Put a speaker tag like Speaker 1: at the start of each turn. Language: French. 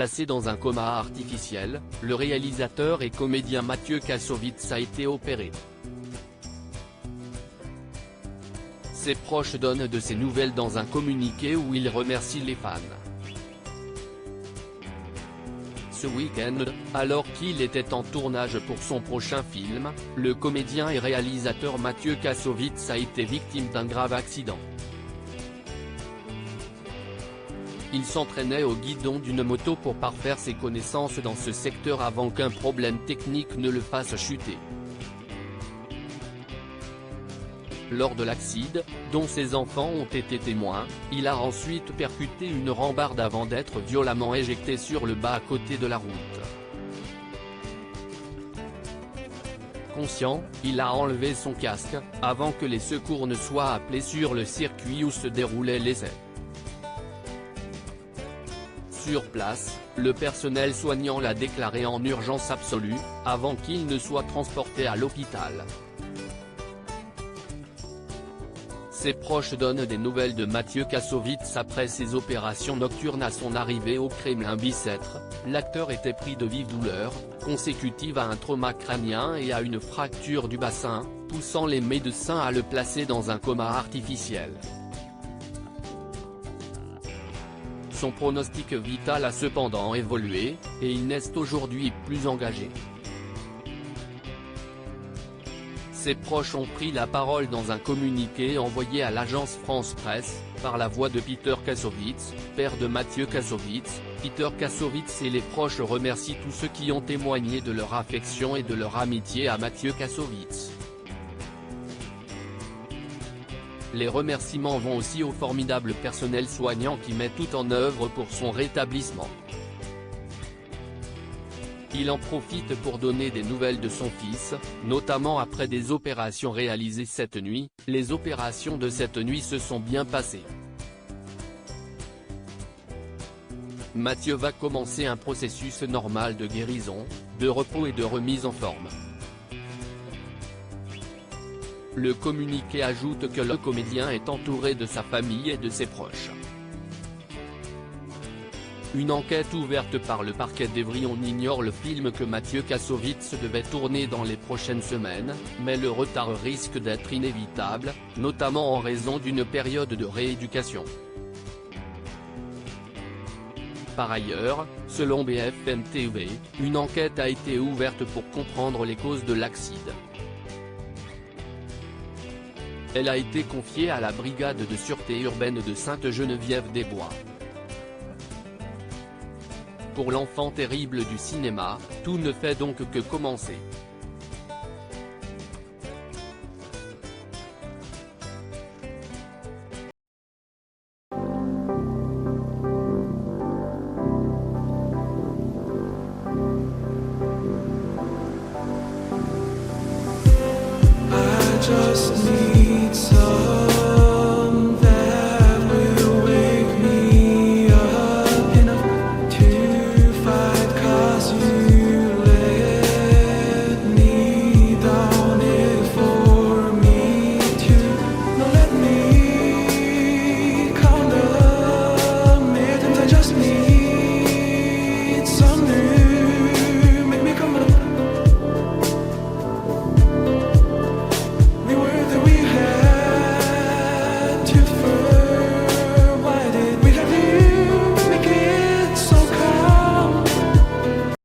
Speaker 1: placé dans un coma artificiel, le réalisateur et comédien Mathieu Kassovitz a été opéré. Ses proches donnent de ses nouvelles dans un communiqué où il remercie les fans. Ce week-end, alors qu'il était en tournage pour son prochain film, le comédien et réalisateur Mathieu Kassovitz a été victime d'un grave accident. Il s'entraînait au guidon d'une moto pour parfaire ses connaissances dans ce secteur avant qu'un problème technique ne le fasse chuter. Lors de l'accident, dont ses enfants ont été témoins, il a ensuite percuté une rambarde avant d'être violemment éjecté sur le bas à côté de la route. Conscient, il a enlevé son casque, avant que les secours ne soient appelés sur le circuit où se déroulait l'essai. Sur place, le personnel soignant l'a déclaré en urgence absolue, avant qu'il ne soit transporté à l'hôpital. Ses proches donnent des nouvelles de Mathieu Kassovitz après ses opérations nocturnes à son arrivée au Kremlin-Bicêtre. L'acteur était pris de vives douleurs, consécutives à un trauma crânien et à une fracture du bassin, poussant les médecins à le placer dans un coma artificiel. Son pronostic vital a cependant évolué, et il n'est aujourd'hui plus engagé. Ses proches ont pris la parole dans un communiqué envoyé à l'agence France Presse, par la voix de Peter Kassovitz, père de Mathieu Kassovitz. Peter Kassovitz et les proches remercient tous ceux qui ont témoigné de leur affection et de leur amitié à Mathieu Kassovitz. Les remerciements vont aussi au formidable personnel soignant qui met tout en œuvre pour son rétablissement. Il en profite pour donner des nouvelles de son fils, notamment après des opérations réalisées cette nuit. Les opérations de cette nuit se sont bien passées. Mathieu va commencer un processus normal de guérison, de repos et de remise en forme. Le communiqué ajoute que le comédien est entouré de sa famille et de ses proches. Une enquête ouverte par le parquet d'Evry. On ignore le film que Mathieu Kassovitz devait tourner dans les prochaines semaines, mais le retard risque d'être inévitable, notamment en raison d'une période de rééducation. Par ailleurs, selon BFM TV, une enquête a été ouverte pour comprendre les causes de l'accident. Elle a été confiée à la brigade de sûreté urbaine de Sainte-Geneviève-des-Bois. Pour l'enfant terrible du cinéma, tout ne fait donc que commencer.
Speaker 2: I just need